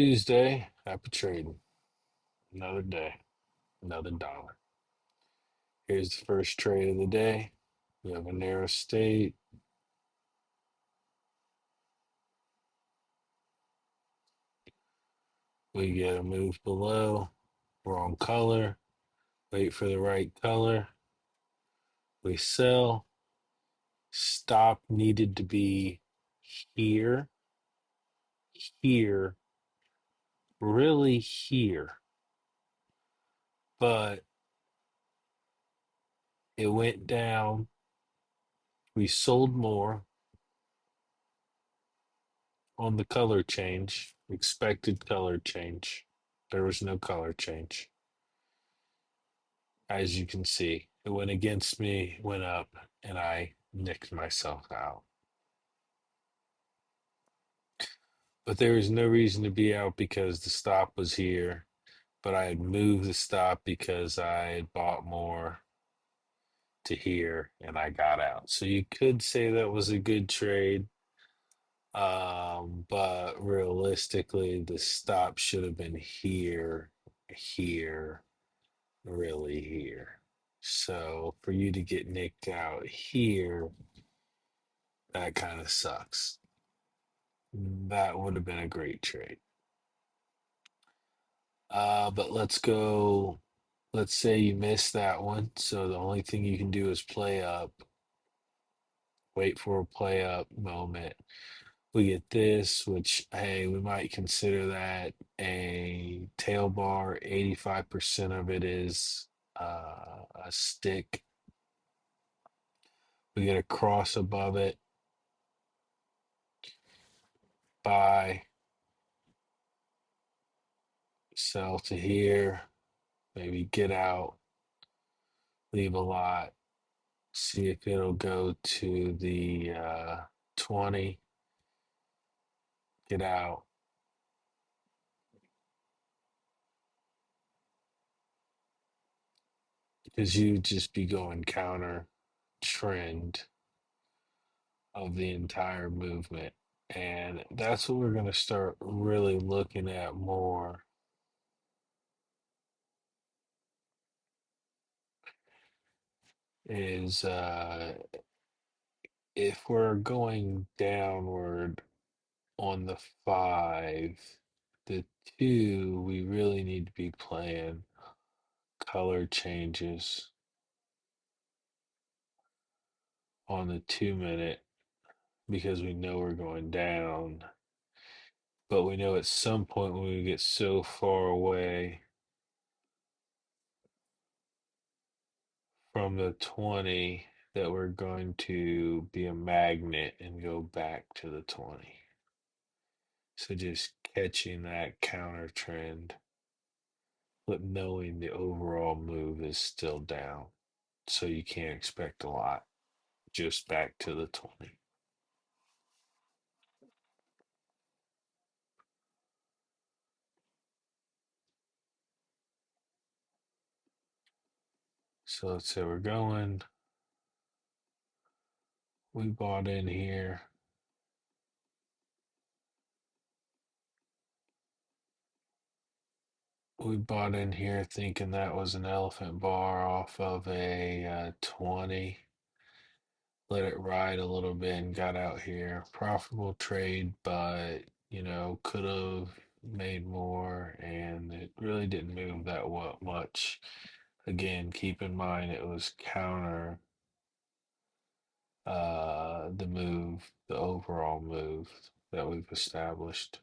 Tuesday, happy trading. Another day, another dollar. Here's the first trade of the day. We have a narrow state. We get a move below, wrong color. Wait for the right color. We sell. Stop needed to be here, here, really here. But it went down. We sold more on the color change, expected color change. There was no color change. As you can see, it went against me, went up, and I nicked myself out. But there was no reason to be out because the stop was here, but I had moved the stop because I had bought more to here and I got out. So you could say that was a good trade. But realistically, the stop should have been here, here, really here. So for you to get nicked out here, that kind of sucks. That would have been a great trade. But let's go. Let's say you missed that one. So the only thing you can do is play up, wait for a play up moment. We get this, which, hey, we might consider that a tail bar. 85% of it is a stick. We get a cross above it. Buy, sell to here, maybe get out, leave a lot, see if it'll go to the 20, get out. Because you just be going counter trend of the entire movement. And that's what we're going to start really looking at more is if we're going downward on the five, the two, we really need to be playing color changes on the 2 minute because we know we're going down. But we know at some point when we get so far away from the 20 that we're going to be a magnet and go back to the 20. So just catching that counter trend, but knowing the overall move is still down. So you can't expect a lot, just back to the 20. So let's say we're going, we bought in here. We bought in here thinking that was an elephant bar off of a 20. Let it ride a little bit and got out here. Profitable trade, but could have made more, and it really didn't move that much. Again, keep in mind it was counter the move, the overall move that we've established.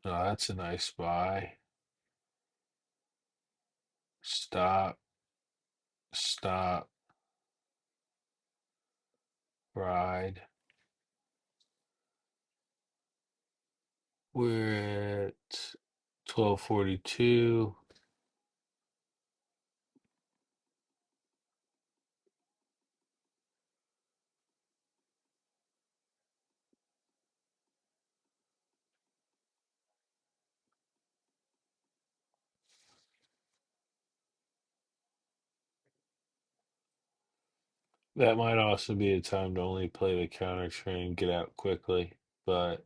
No, that's a nice buy. Stop, stop, ride. We're at 1242. That might also be a time to only play the counter trend, get out quickly. But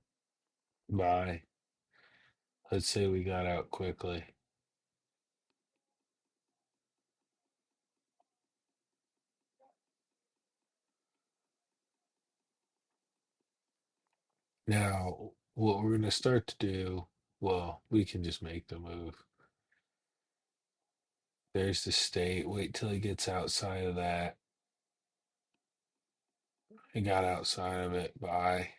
bye. Let's say we got out quickly. Now, what we're going to start to do, well, we can just make the move. There's the state. Wait till he gets outside of that. He got outside of it. Bye.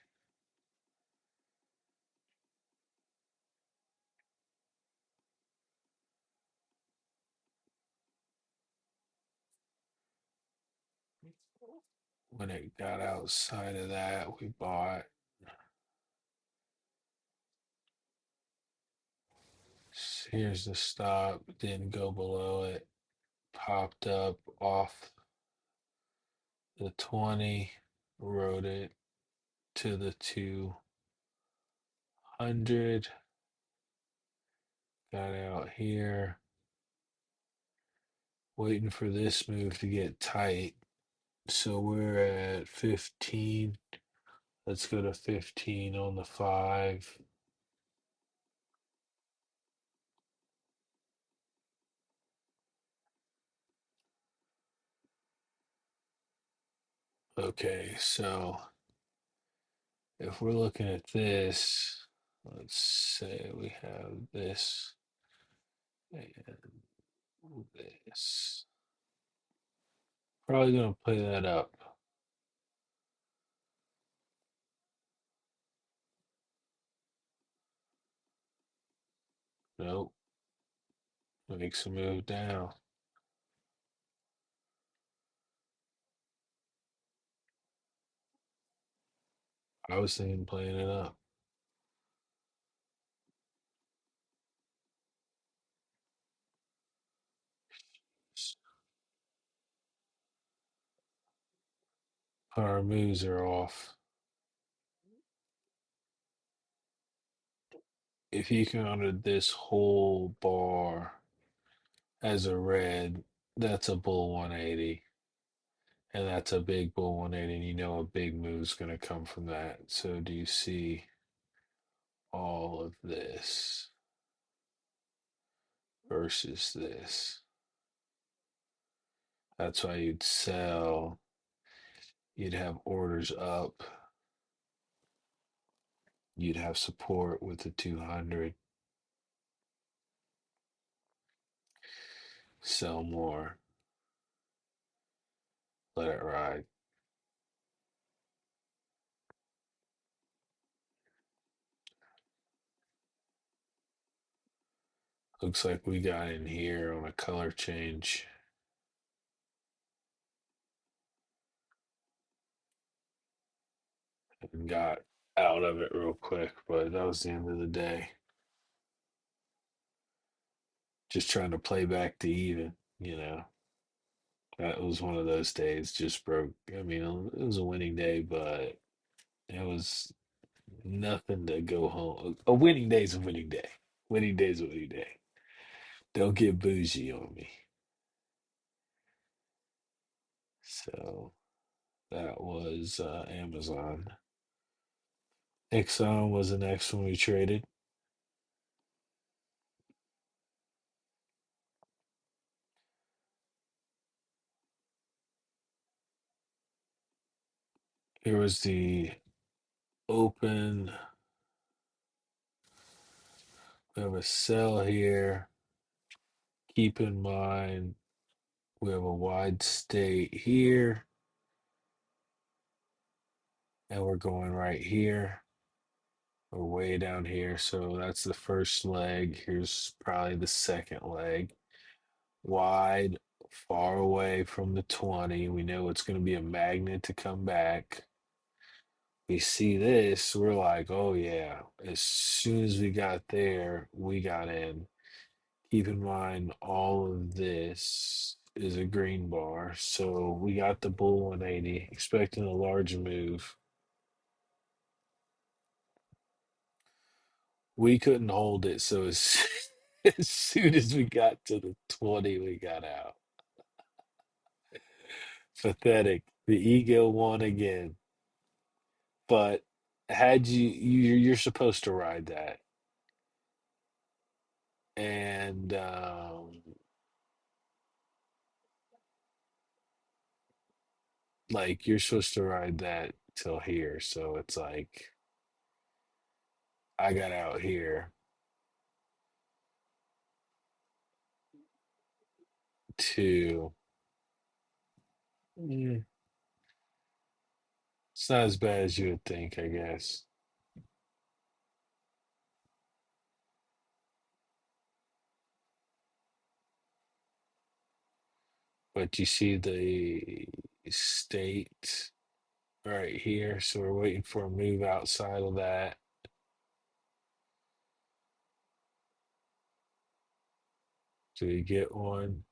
When it got outside of that, we bought. Here's the stop. Didn't go below it. Popped up off the 20. Rode it to the 200. Got out here. Waiting for this move to get tight. So we're at 15. Let's go to 15 on the 5. Okay, so if we're looking at this, let's say we have this and this. Probably gonna play that up. Nope. Makes a move down. I was thinking playing it up. Our moves are off. If you counted this whole bar as a red, that's a bull 180. And that's a big bull 180, and you know a big move's going to come from that. So do you see all of this versus this? That's why you'd sell. You'd have orders up. You'd have support with the 200. Sell more. Let it ride. Looks like we got in here on a color change and got out of it real quick, but that was the end of the day. Just trying to play back to even. That was one of those days, just broke. I mean, it was a winning day, but it was nothing to go home. A winning day is a winning day. Winning day is a winning day. Don't get bougie on me. So that was Amazon. Exxon was the next one we traded. Here was the open. We have a sell here. Keep in mind, we have a wide state here, and we're going right here. We're way down here, so that's the first leg. Here's probably the second leg. Wide, far away from the 20. We know it's going to be a magnet to come back. We see this, we're like, oh yeah. As soon as we got there, we got in. Keep in mind, all of this is a green bar. So we got the bull 180, expecting a large move. We couldn't hold it, so as soon as we got to the 20, we got out. Pathetic. The ego won again. But had you're supposed to ride that, and like you're supposed to ride that till here. So it's like I got out here to. Mm, it's not as bad as you would think, I guess. But you see the state right here, so we're waiting for a move outside of that. Do we get one?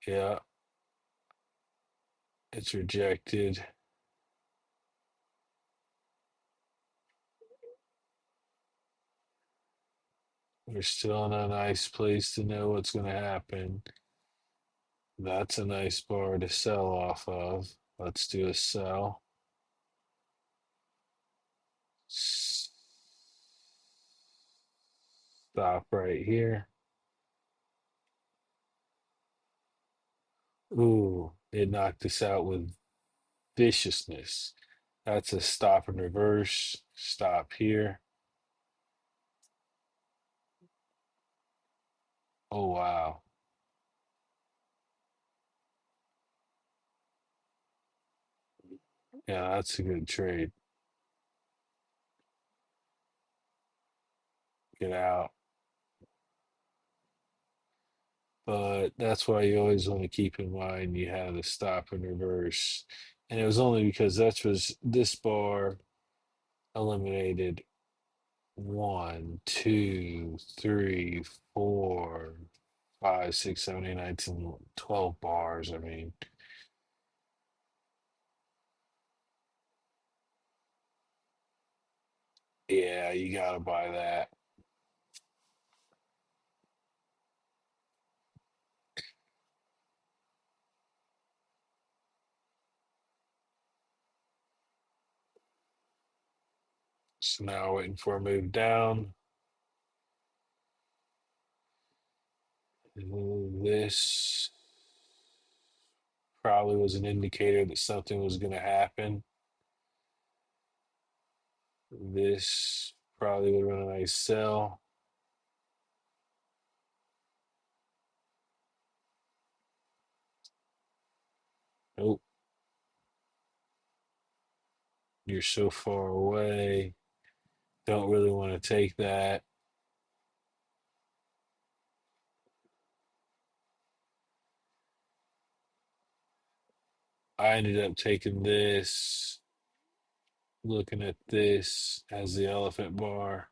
Yeah, it's rejected. We're still in a nice place to know what's going to happen. That's a nice bar to sell off of. Let's do a sell. Stop right here. Ooh, it knocked us out with viciousness. That's a stop and reverse. Stop here. Oh, wow. Yeah, that's a good trade. Get out. But that's why you always want to keep in mind you have the stop and reverse. And it was only because that was this bar eliminated one, two, three, four, five, six, seven, eight, nine, 10, 12 bars. I mean, yeah, you gotta buy that. So now waiting for a move down. This probably was an indicator that something was gonna happen. This probably would have been a nice sell. Nope, you're so far away. Don't really want to take that. I ended up taking this, looking at this as the elephant bar.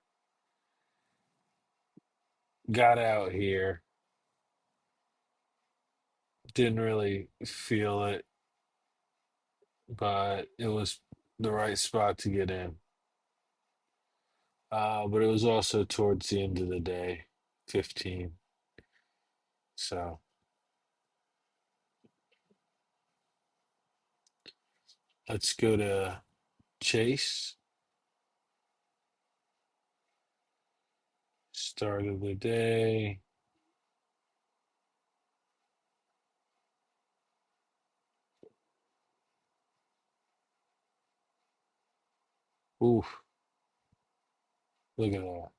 Got out here, didn't really feel it, but it was the right spot to get in. But it was also towards the end of the day, 15. So let's go to Chase. Start of the day. Oof, look at that.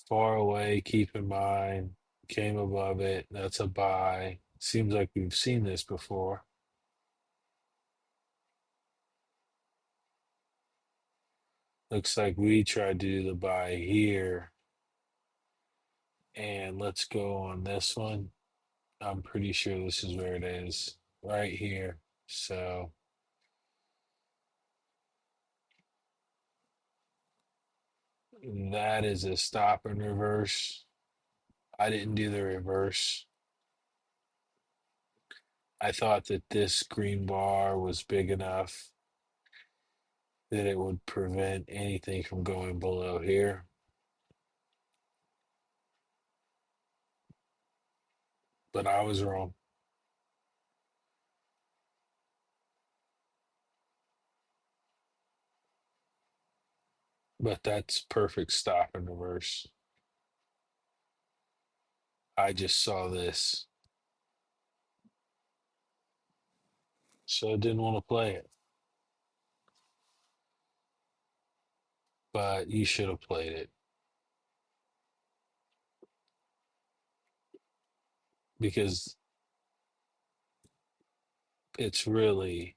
Far away, keep in mind. Came above it. That's a buy. Seems like we've seen this before. Looks like we tried to do the buy here. And let's go on this one. I'm pretty sure this is where it is. Right here. So that is a stop and reverse. I didn't do the reverse. I thought that this green bar was big enough that it would prevent anything from going below here. But I was wrong. but that's perfect stop and reverse. I just saw this, so I didn't want to play it, but you should have played it because it's really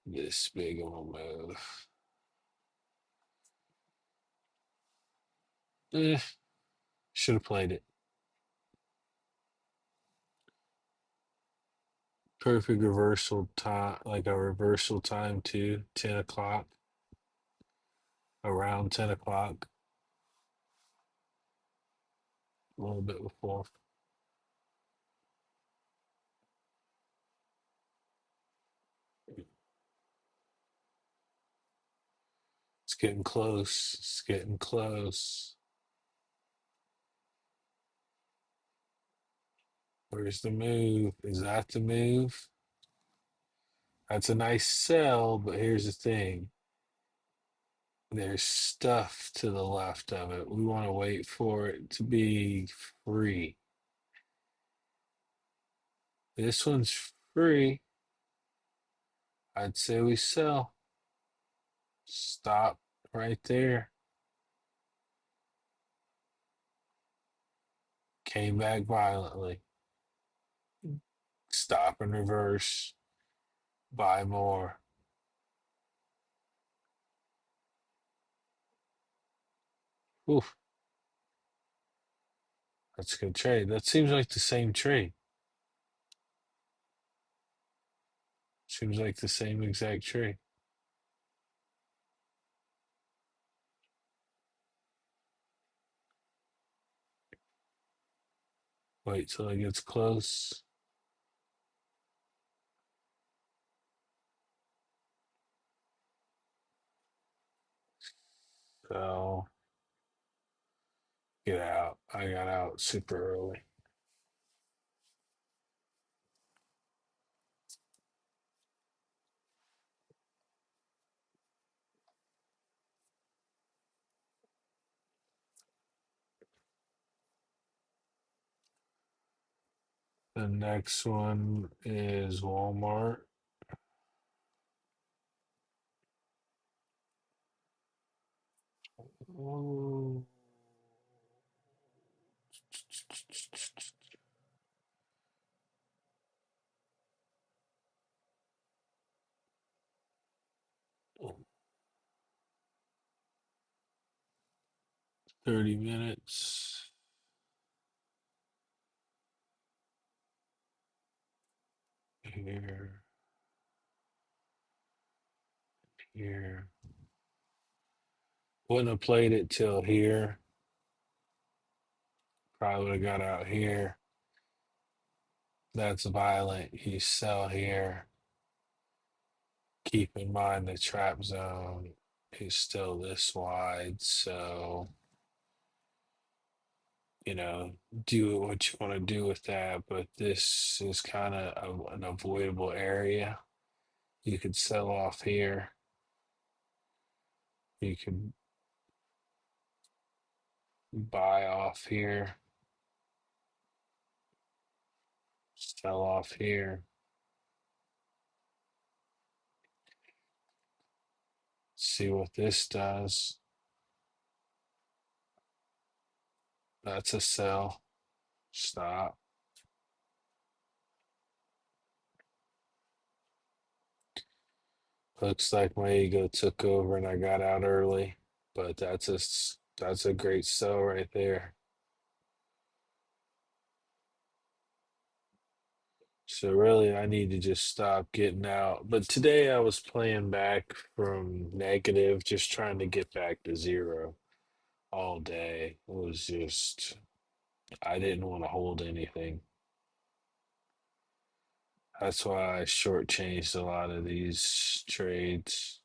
this big of a move. Should have played it. Perfect reversal time, like a reversal time too, 10 o'clock, around 10 o'clock, a little bit before. It's getting close. It's getting close. Where's the move? Is that the move? That's a nice sell, but here's the thing. There's stuff to the left of it. We want to wait for it to be free. This one's free. I'd say we sell. Stop right there. Came back violently. Stop and reverse. Buy more. Oof, that's a good trade. That seems like the same trade. Seems like the same exact trade. Wait till it gets close. So get out. I got out super early. The next one is Walmart. Oh, 30 minutes. Here, here. Wouldn't have played it till here. Probably would have got out here. That's violent. You sell here. Keep in mind the trap zone is still this wide, so you know, do what you want to do with that. But this is kind of an avoidable area. You could sell off here. You could buy off here, sell off here. See what this does. That's a sell. Stop. Looks like my ego took over and I got out early, but that's a great sell right there. So really, I need to just stop getting out. But today I was playing back from negative, just trying to get back to zero all day. It was just I didn't want to hold anything. That's why I shortchanged a lot of these trades.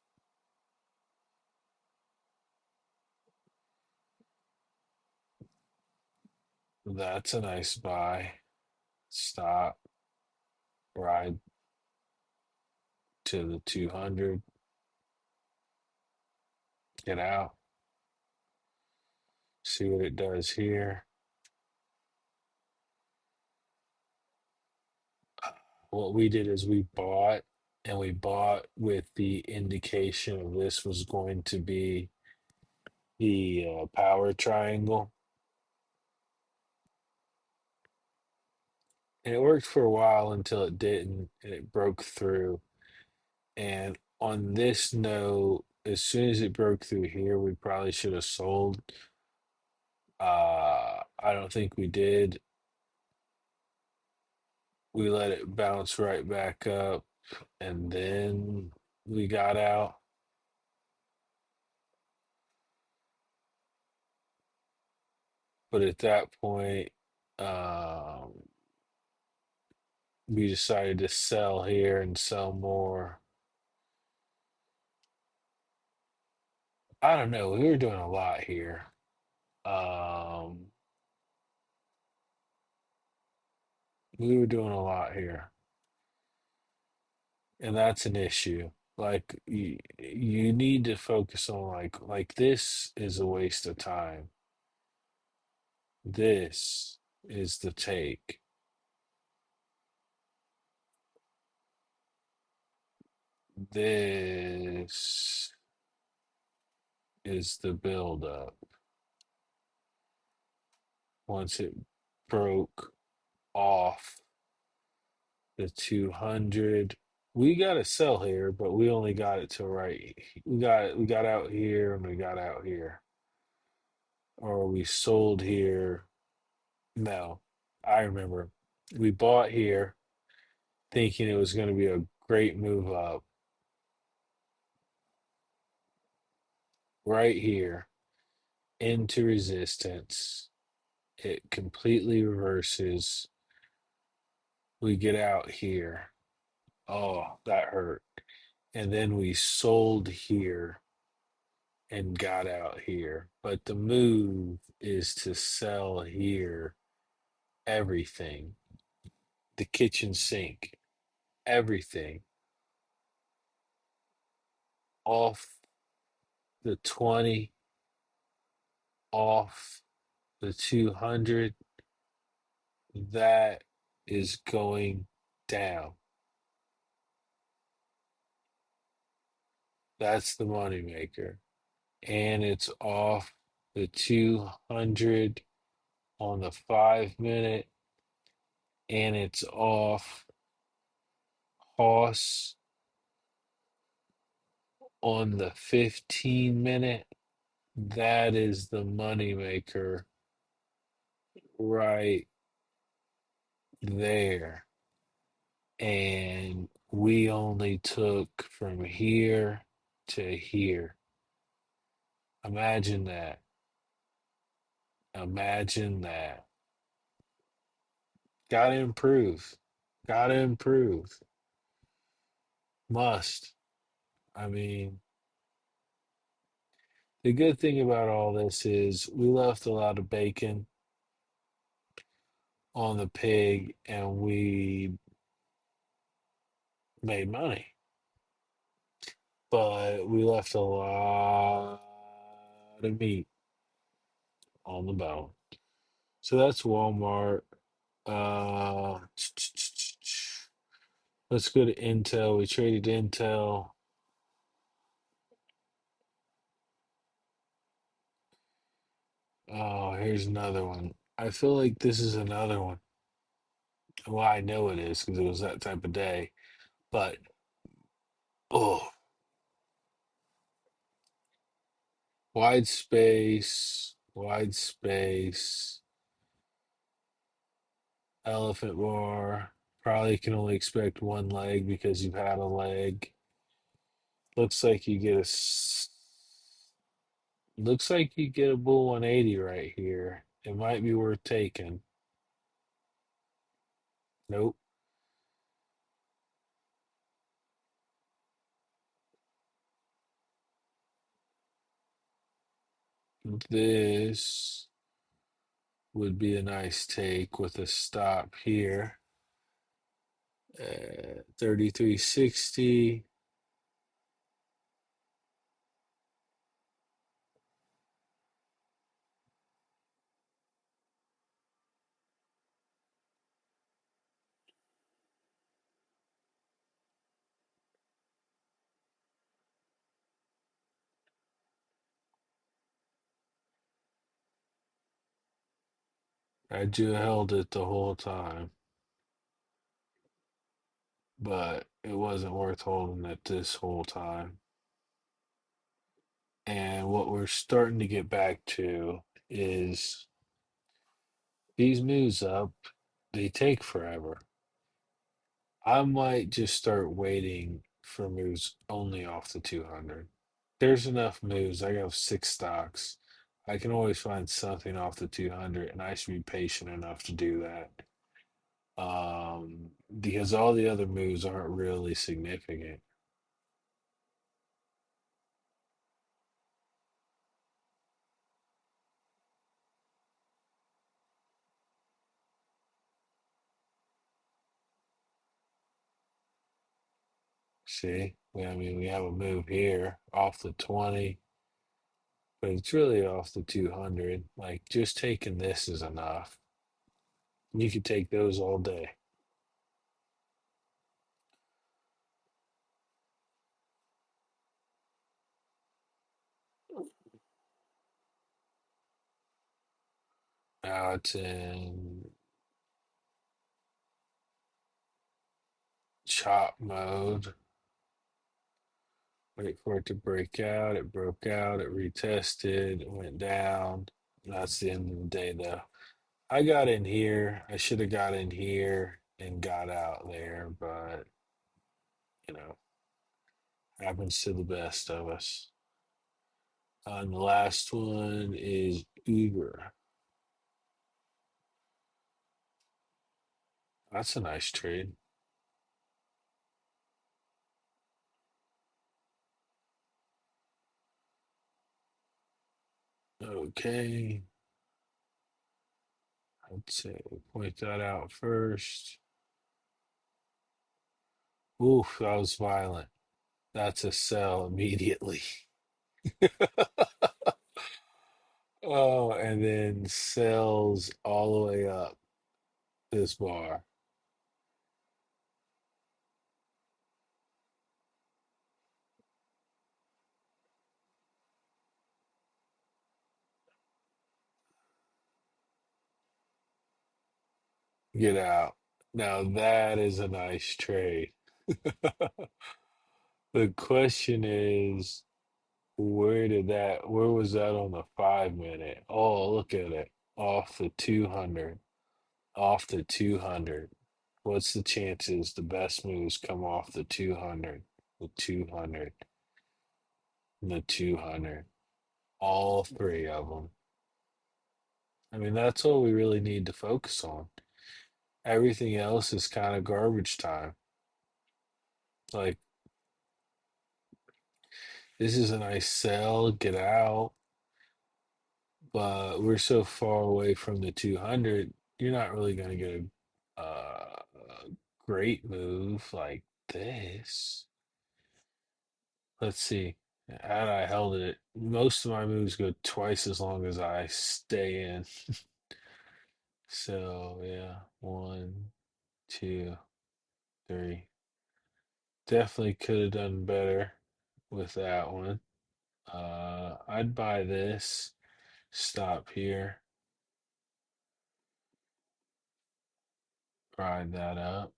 That's a nice buy. Stop. Ride to the 200. Get out. See what it does here. What we did is we bought, and we bought with the indication of this was going to be the power triangle. And it worked for a while until it didn't, and it broke through. And on this note, as soon as it broke through here, we probably should have sold. I don't think we did. We let it bounce right back up, and then we got out. But at that point, um, we decided to sell here and sell more. I don't know. We were doing a lot here. Um, we were doing a lot here, and that's an issue. Like you need to focus on like this is a waste of time. This is the take. This is the buildup. Once it broke off the 200, we got to sell here, but we only got it to right. We got out here and we got out here, or we sold here. No, I remember we bought here thinking it was going to be a great move up right here into resistance. It completely reverses. We get out here. Oh, that hurt. And then we sold here and got out here. But the move is to sell here everything, the kitchen sink, everything off the 20, off the 200. That is going down. That's the moneymaker. And it's off the 200 on the 5 minute, and it's off Hoss on the 15 minute. That is the moneymaker right there. And we only took from here to here. Imagine that. Imagine that. Gotta improve. Gotta improve. Must. I mean, the good thing about all this is we left a lot of bacon on the pig and we made money. But we left a lot of meat on the bone. So that's Walmart. Uh, let's go to Intel. We traded Intel. Oh, here's another one. I feel like this is another one. Well, I know it is because it was that type of day. But oh, wide space, elephant bar. Probably can only expect one leg because you've had a leg. Looks like you get a looks like you get a bull 180 right here. It might be worth taking. Nope. This would be a nice take with a stop here. 3360. Had you held it the whole time, but it wasn't worth holding it this whole time. And what we're starting to get back to is these moves up, they take forever. I might just start waiting for moves only off the 200. There's enough moves. I have six stocks. I can always find something off the 200, and I should be patient enough to do that. Because all the other moves aren't really significant. See? I mean, we have a move here off the 20, but it's really off the 200. Like, just taking this is enough. You could take those all day. Now it's in chop mode. Wait for it to break out. It broke out. It retested. It went down. That's the end of the day, though. I got in here. I should have got in here and got out there, but you know, happens to the best of us. And the last one is Uber. That's a nice trade. Okay. I'd say point that out first. Oof, that was violent. That's a sell immediately. Oh, and then sells all the way up this bar. Get out. Now that is a nice trade. The question is, where was that on the 5 minute? Oh, look at it. Off the 200. Off the 200. What's the chances the best moves come off the 200? The 200. And the 200. All three of them. I mean, that's all we really need to focus on. Everything else is kind of garbage time. Like, this is a nice sell, get out, but we're so far away from the 200, you're not really going to get a great move like this. Let's see. Had I held it, most of my moves go twice as long as I stay in. So, yeah, one, two, three. Definitely could have done better with that one. I'd buy this, stop here, ride that up.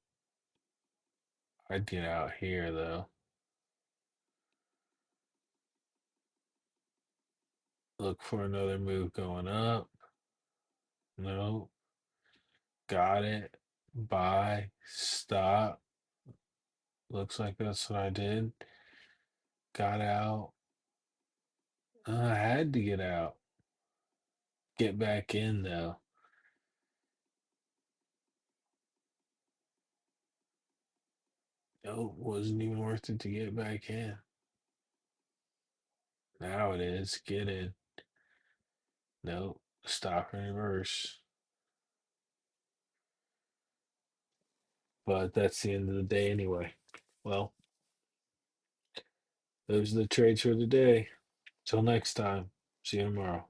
I'd get out here though. Look for another move going up. No, got it. Buy, stop. Looks like that's what I did. Got out. I had to get out. Get back in though. Nope, wasn't even worth it to get back in. Now it is. Get in. Nope. Stop and reverse. But that's the end of the day anyway. Well, those are the trades for the day. Till next time. See you tomorrow.